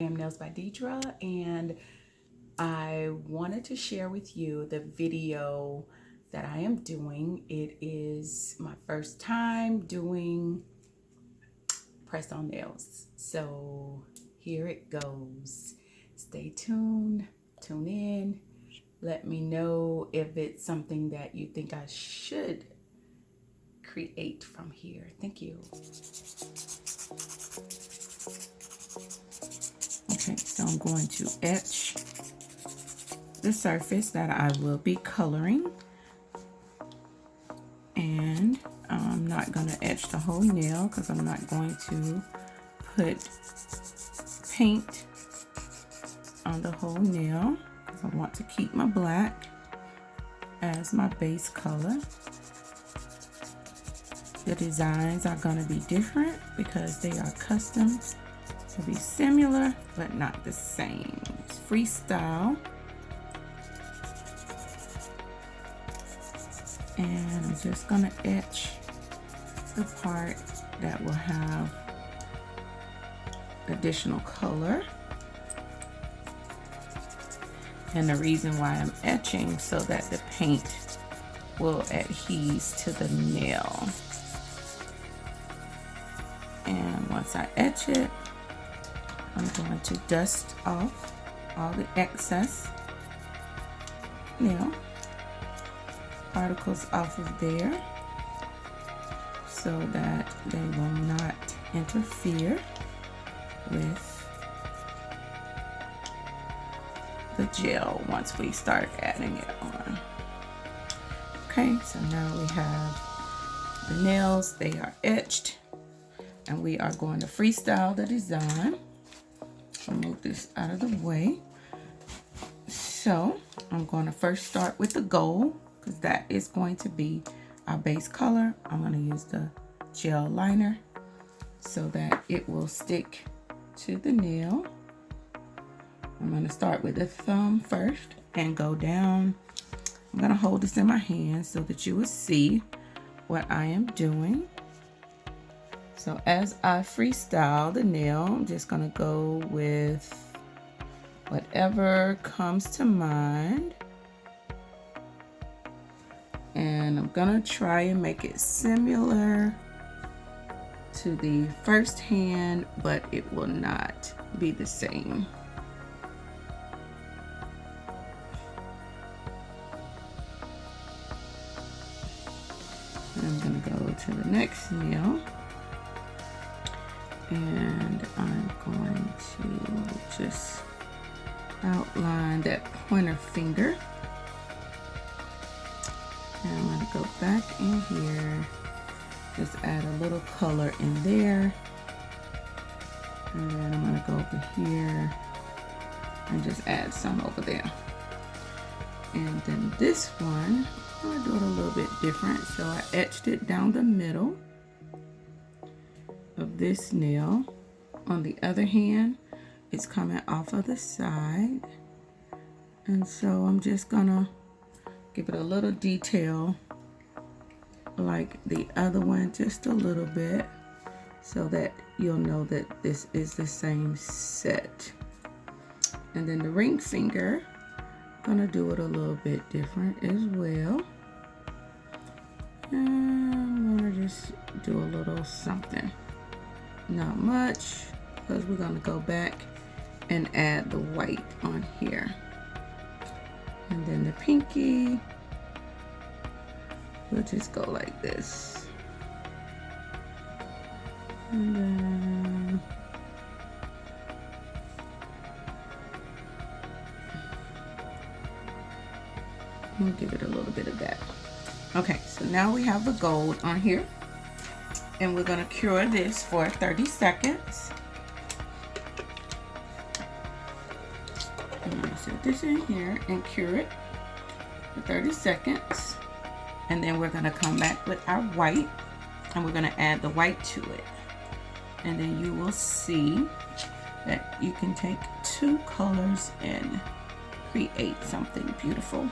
I am Nails by Deidre, and I wanted to share with you the video that I am doing. It is my first time doing press on nails. So here it goes. Stay tuned, tune in. Let me know if it's something that you think I should create from here. Thank you. Okay, so I'm going to etch the surface that I will be coloring, and I'm not going to etch the whole nail because I'm not going to put paint on the whole nail because I want to keep my black as my base color. The designs are going to be different because they are custom. They'll be similar but not the same. It's freestyle. And I'm just going to etch the part that will have additional color. And the reason why I'm etching so that the paint will adhere to the nail. And once I etch it, I'm going to dust off all the excess nail particles off of there so that they will not interfere with the gel once we start adding it on. Okay, so now we have the nails. They are etched, and we are going to freestyle the design. I'll move this out of the way. So I'm going to first start with the gold because that is going to be our base color. I'm going to use the gel liner so that it will stick to the nail. I'm going to start with the thumb first and go down. I'm going to hold this in my hand so that you will see what I am doing. So as I freestyle the nail, I'm just going to go with whatever comes to mind. And I'm going to try and make it similar to the first hand, but it will not be the same. And I'm going to go to the next nail. And I'm going to just outline that pointer finger. And I'm going to go back in here, just add a little color in there. And then I'm going to go over here and just add some over there. And then this one, I'm going to do it a little bit different. So I etched it down the middle of this nail. On the other hand, it's coming off of the side. And so I'm just gonna give it a little detail like the other one, just a little bit, so that you'll know that this is the same set. And then the ring finger, I'm gonna do it a little bit different as well. And I'm gonna just do a little something. Not much, because we're going to go back and add the white on here. And then the pinky, we'll just go like this. And then we'll give it a little bit of that. Okay, so now we have the gold on here. And we're going to cure this for 30 seconds. I'm going to set this in here and cure it for 30 seconds. And then we're going to come back with our white, and we're going to add the white to it. And then you will see that you can take two colors and create something beautiful.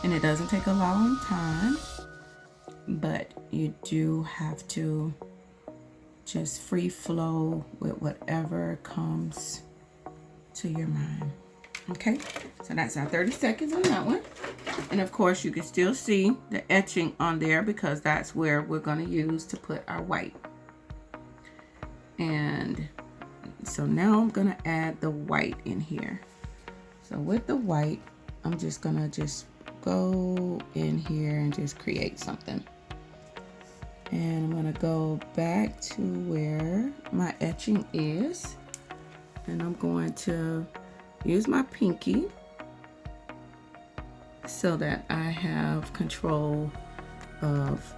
And it doesn't take a long time, but you do have to just free flow with whatever comes to your mind. Okay, so that's our 30 seconds on that one. And of course, you can still see the etching on there because that's where we're going to use to put our white. And so now I'm going to add the white in here. So with the white, I'm just going to just go in here and just create something. And I'm going to go back to where my etching is. And I'm going to use my pinky so that I have control of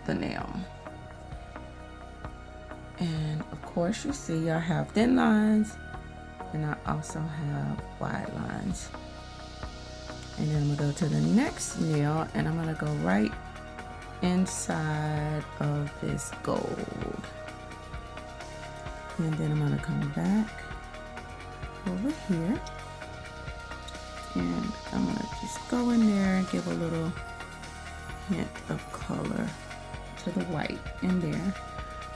the nail. And of course you see I have thin lines and I also have wide lines. And then I'm gonna go to the next nail and I'm gonna go right inside of this gold. And then I'm gonna come back over here and I'm gonna just go in there and give a little hint of color to the white in there.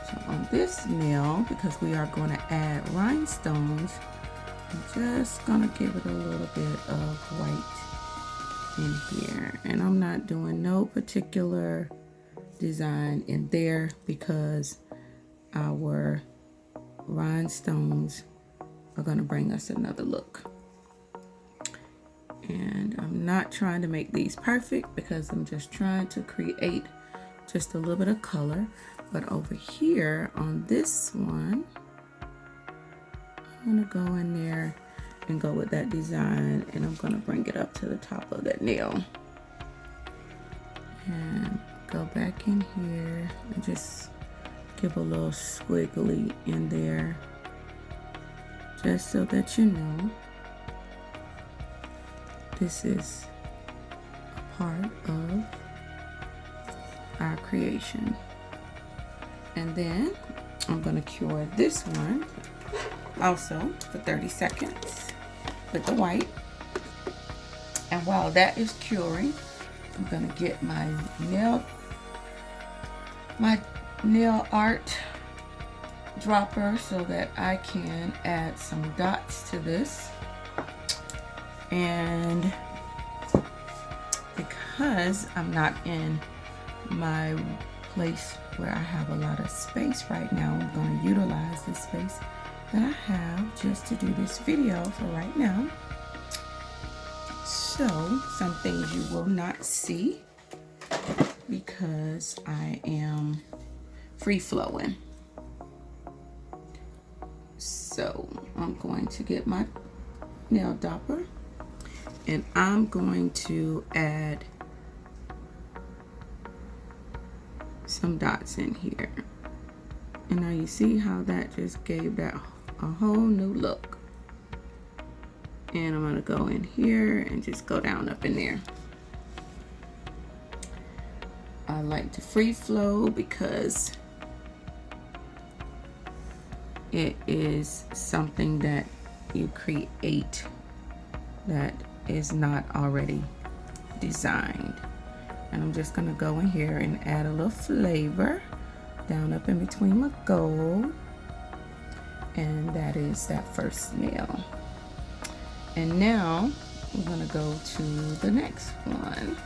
So on this nail, because we are going to add rhinestones, I'm just gonna give it a little bit of white in here. And I'm not doing no particular design in there because our rhinestones are gonna bring us another look. And I'm not trying to make these perfect because I'm just trying to create just a little bit of color. But over here on this one, I'm gonna go in there and go with that design and I'm gonna bring it up to the top of that nail. And go back in here and just give a little squiggly in there, just so that you know this is a part of our creation. And then I'm going to cure this one also for 30 seconds with the white. And while that is curing, I'm going to get my nail art dropper so that I can add some dots to this. And because I'm not in my place where I have a lot of space right now, I'm going to utilize this space that I have just to do this video for right now. So some things you will not see because I am free flowing. So I'm going to get my nail dropper and I'm going to add some dots in here. And now you see how that just gave that a whole new look. And I'm going to go in here and just go down up in there. I like to free flow because it is something that you create that is not already designed. And I'm just gonna go in here and add a little flavor down up in between my gold. And that is that first nail. And now I'm gonna go to the next one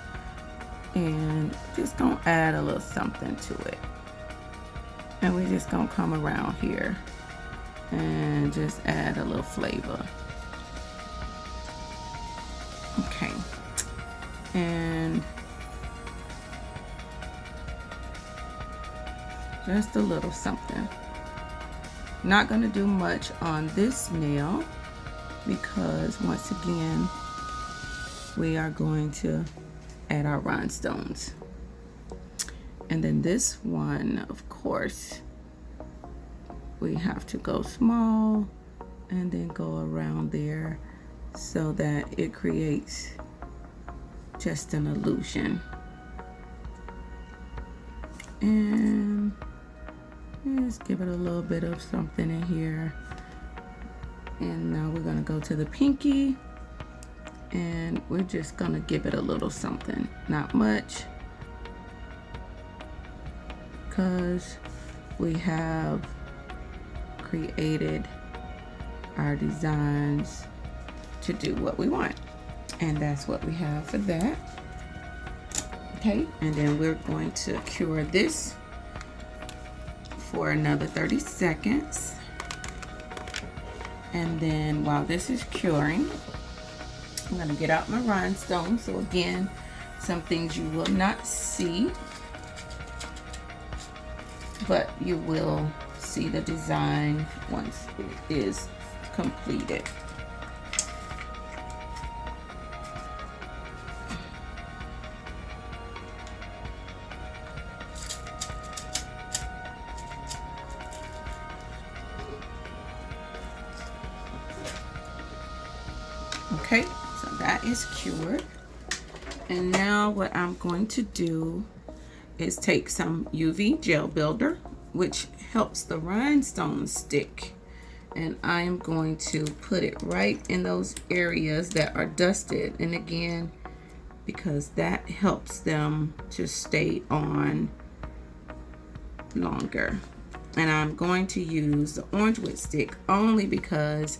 and just gonna add a little something to it. And we're just gonna come around here and just add a little flavor. Okay. And just a little something. Not gonna do much on this nail because once again we are going to add our rhinestones. And then this one, of course, we have to go small and then go around there so that it creates just an illusion. And just give it a little bit of something in here. And now we're gonna go to the pinky and we're just gonna give it a little something, not much, because we have created our designs to do what we want. And that's what we have for that. Okay, and then we're going to cure this for another 30 seconds. And then while this is curing, I'm going to get out my rhinestone. So again, some things you will not see, but you will see the design once it is completed. Okay, so that is cured. And now what I'm going to do is take some UV gel builder, which helps the rhinestone stick. And I am going to put it right in those areas that are dusted. And again, because that helps them to stay on longer. And I'm going to use the orange wood stick only because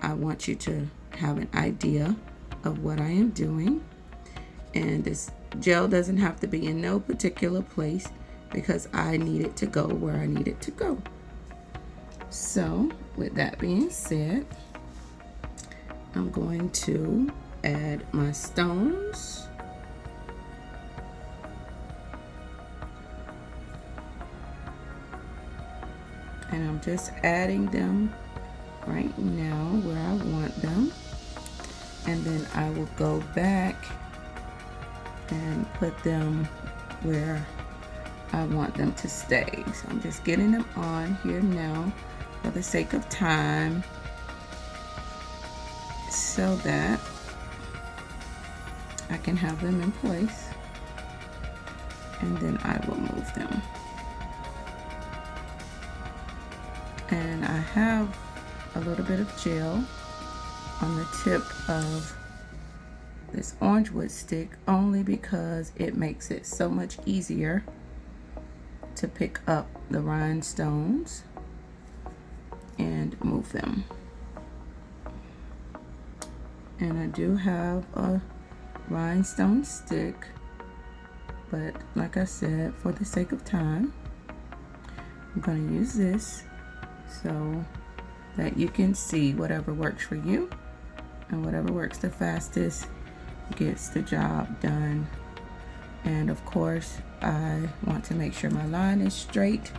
I want you to have an idea of what I am doing. And this gel doesn't have to be in no particular place because I need it to go where I need it to go. So with that being said, I'm going to add my stones. And I'm just adding them right now where I want them. And then I will go back and put them where I want them to stay. So I'm just getting them on here now for the sake of time, so that I can have them in place, and then I will move them. And I have a little bit of gel on the tip of this orange wood stick only because it makes it so much easier to pick up the rhinestones and move them. And I do have a rhinestone stick, but like I said, for the sake of time, I'm going to use this so that you can see whatever works for you, and whatever works the fastest gets the job done. And of course, I want to make sure my line is straight,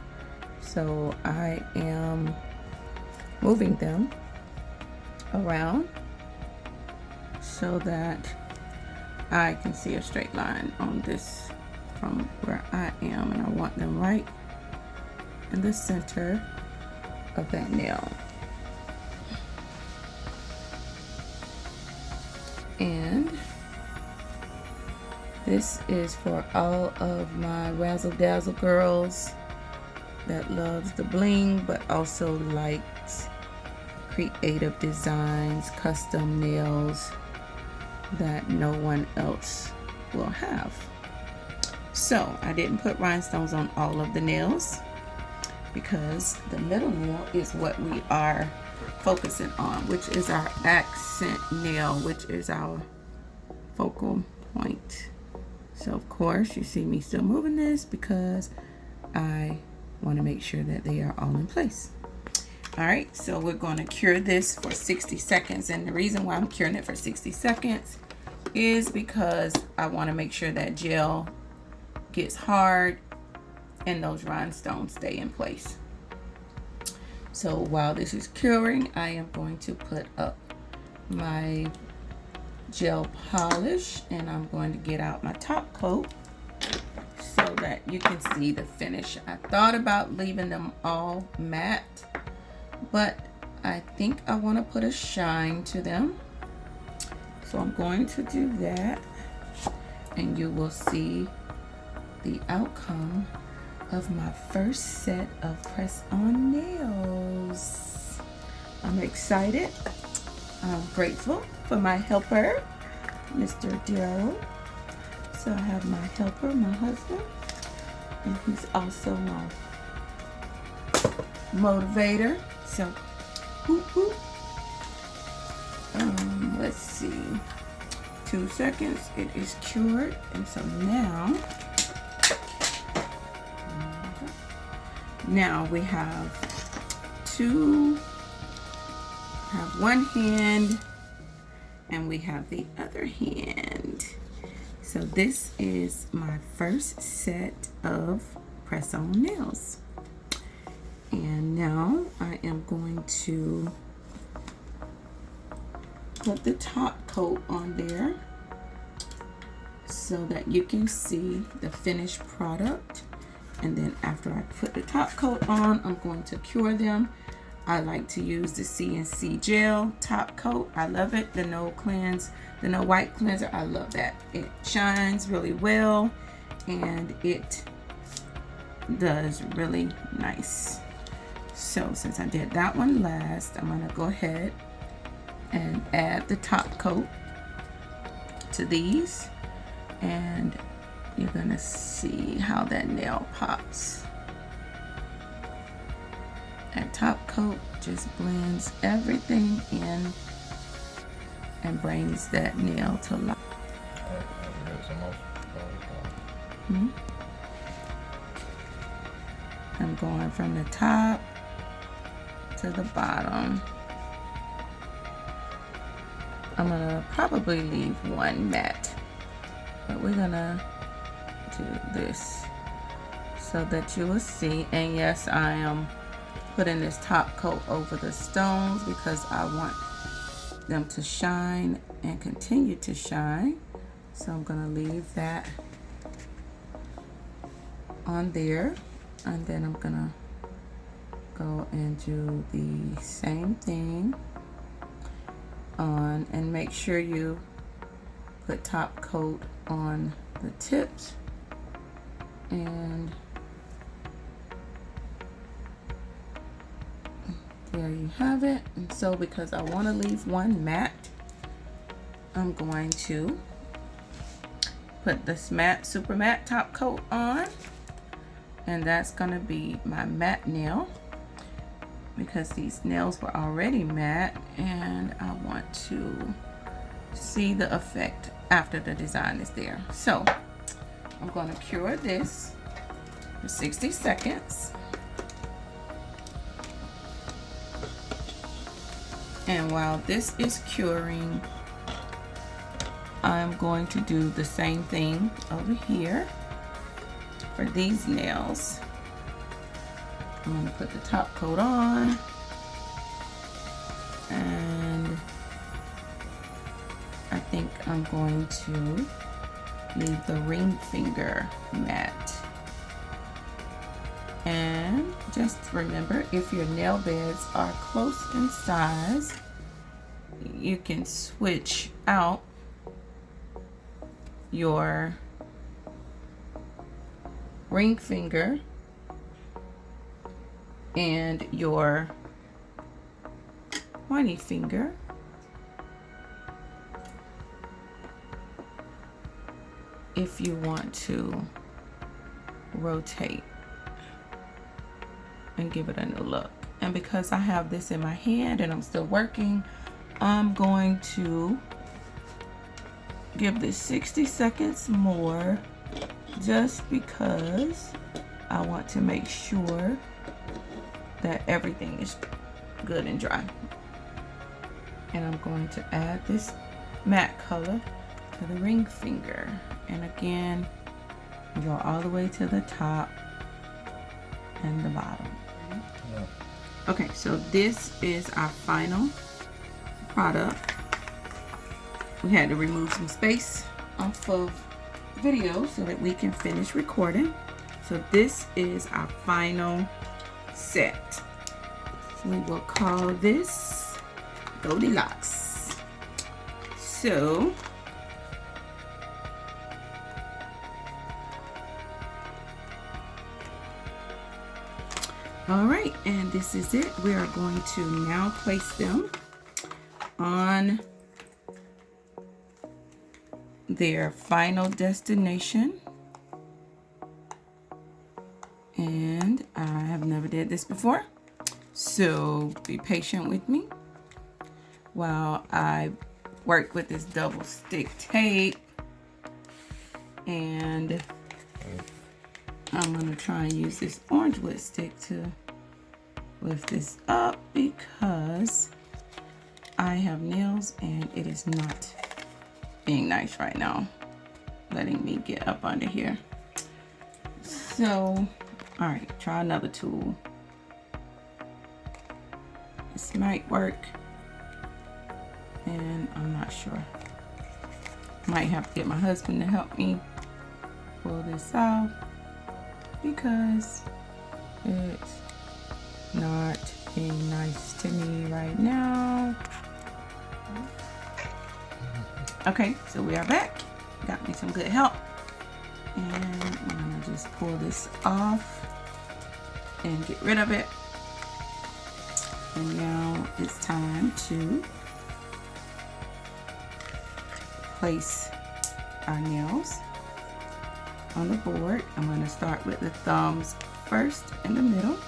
so I am moving them around so that I can see a straight line on this from where I am, and I want them right in the center of that nail. And this is for all of my razzle dazzle girls that loves the bling but also likes creative designs, custom nails that no one else will have. So I didn't put rhinestones on all of the nails because the middle nail is what we are focusing on, which is our accent nail, which is our focal point. So of course you see me still moving this because I want to make sure that they are all in place. All right, so we're going to cure this for 60 seconds. And the reason why I'm curing it for 60 seconds is because I want to make sure that gel gets hard and those rhinestones stay in place. So while this is curing, I am going to put up my gel polish, and I'm going to get out my top coat so that you can see the finish. I thought about leaving them all matte, but I think I want to put a shine to them. So I'm going to do that, and you will see the outcome of my first set of press-on nails. I'm excited. I'm grateful for my helper, Mr. Darryl. So I have my helper, my husband, and he's also my motivator. So, whoop, whoop. Let's see. 2 seconds. It is cured. And so now we have one hand and we have the other hand. So this is my first set of press-on nails. And now I am going to put the top coat on there so that you can see the finished product. And then after I put the top coat on, I'm going to cure them. I like to use the CNC gel top coat. I love it. The no white cleanser. I love that. It shines really well and it does really nice. So since I did that one last, I'm gonna go ahead and add the top coat to these, and you're gonna see how that nail pops. That top coat just blends everything in and brings that nail to life. I'm going from the top to the bottom. I'm gonna probably leave one matte, but we're gonna do this so that you will see. And yes, I am putting this top coat over the stones because I want them to shine and continue to shine. So I'm gonna leave that on there, and then I'm gonna go and do the same thing on, and make sure you put top coat on the tips. And there you have it. And so because I want to leave one matte, I'm going to put this matte, super matte top coat on, and that's gonna be my matte nail because these nails were already matte, and I want to see the effect after the design is there. So I'm gonna cure this for 60 seconds. And while this is curing, I'm going to do the same thing over here for these nails. I'm going to put the top coat on, and I think I'm going to leave the ring finger matte. And just remember, if your nail beds are close in size, you can switch out your ring finger and your pointy finger if you want to rotate and give it a new look. And because I have this in my hand and I'm still working, I'm going to give this 60 seconds more, just because I want to make sure that everything is good and dry. And I'm going to add this matte color to the ring finger, and again go all the way to the top and the bottom. Yeah. Okay, so this is our final product. We had to remove some space off of video so that we can finish recording. So this is our final set. We will call this Goldilocks. So all right, and this is it. We are going to now place them on their final destination. And I have never did this before. So be patient with me while I work with this double stick tape, and I'm gonna try and use this orange wood stick to lift this up because I have nails and it is not being nice right now, letting me get up under here. So, all right, try another tool. This might work, and I'm not sure. Might have to get my husband to help me pull this off because it's not being nice to me right now. Okay, so we are back. Got me some good help. And I'm gonna just pull this off and get rid of it. And now it's time to place our nails on the board. I'm gonna start with the thumbs first in the middle.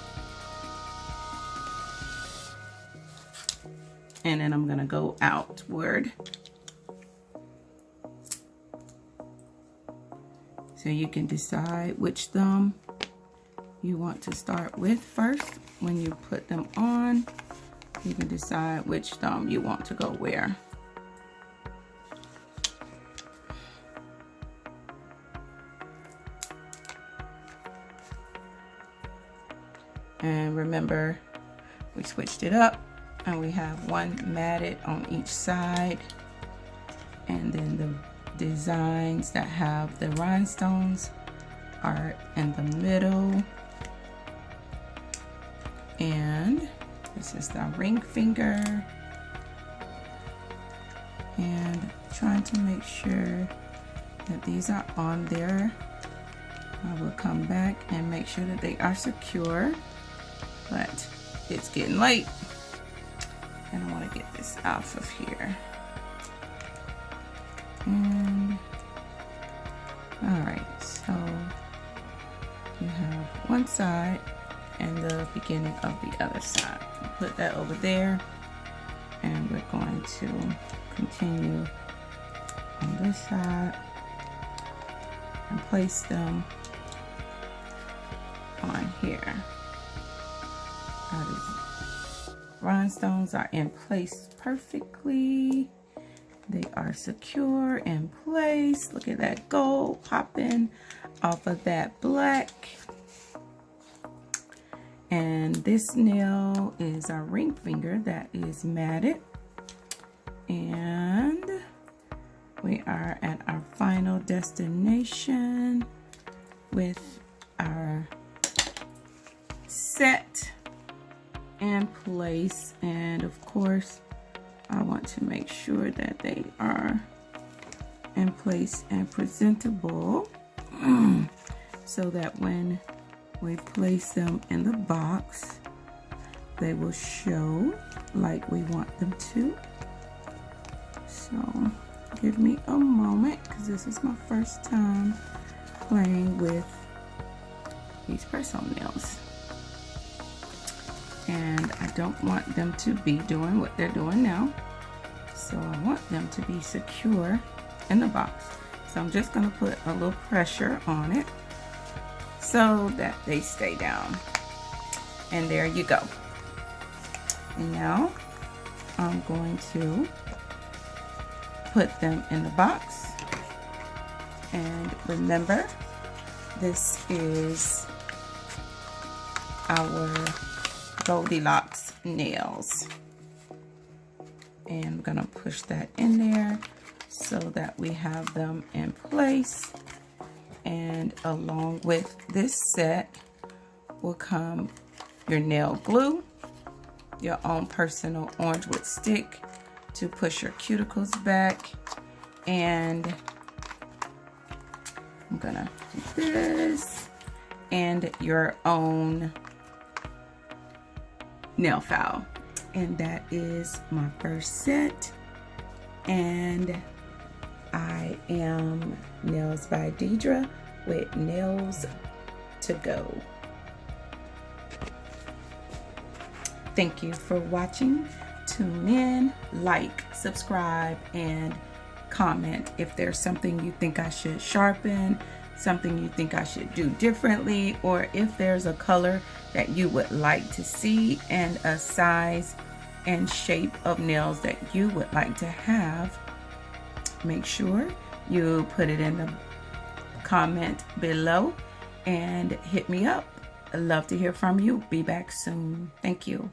And then I'm gonna go outward. So you can decide which thumb you want to start with first. When you put them on, you can decide which thumb you want to go where. And remember, we switched it up and we have one matted on each side, and then the designs that have the rhinestones are in the middle. And this is the ring finger, and trying to make sure that these are on there. I will come back and make sure that they are secure, but it's getting late and I want to get this off of here. And all right, so you have one side and the beginning of the other side. Put that over there, and we're going to continue on this side and place them on here. Now the rhinestones are in place perfectly. They are secure in place. Look at that gold popping off of that black. And this nail is our ring finger that is matted. And we are at our final destination with our set in place. And of course, I want to make sure that they are in place and presentable so that when we place them in the box, they will show like we want them to. So give me a moment, because this is my first time playing with these press-on nails. And I don't want them to be doing what they're doing now. So I want them to be secure in the box. So I'm just going to put a little pressure on it so that they stay down. And there you go. And now I'm going to put them in the box. And remember, this is our Goldilocks nails. And I'm gonna push that in there so that we have them in place. And along with this set will come your nail glue, your own personal orange wood stick to push your cuticles back, and I'm gonna do this, and your own nail file. And that is my first set. And I am Nails by Deidre with Nails to Go. Thank you for watching. Tune in, like, subscribe, and comment if there's something you think I should sharpen, something you think I should do differently, or if there's a color that you would like to see and a size and shape of nails that you would like to have. Make sure you put it in the comment below and hit me up. I'd love to hear from you. Be back soon. Thank you.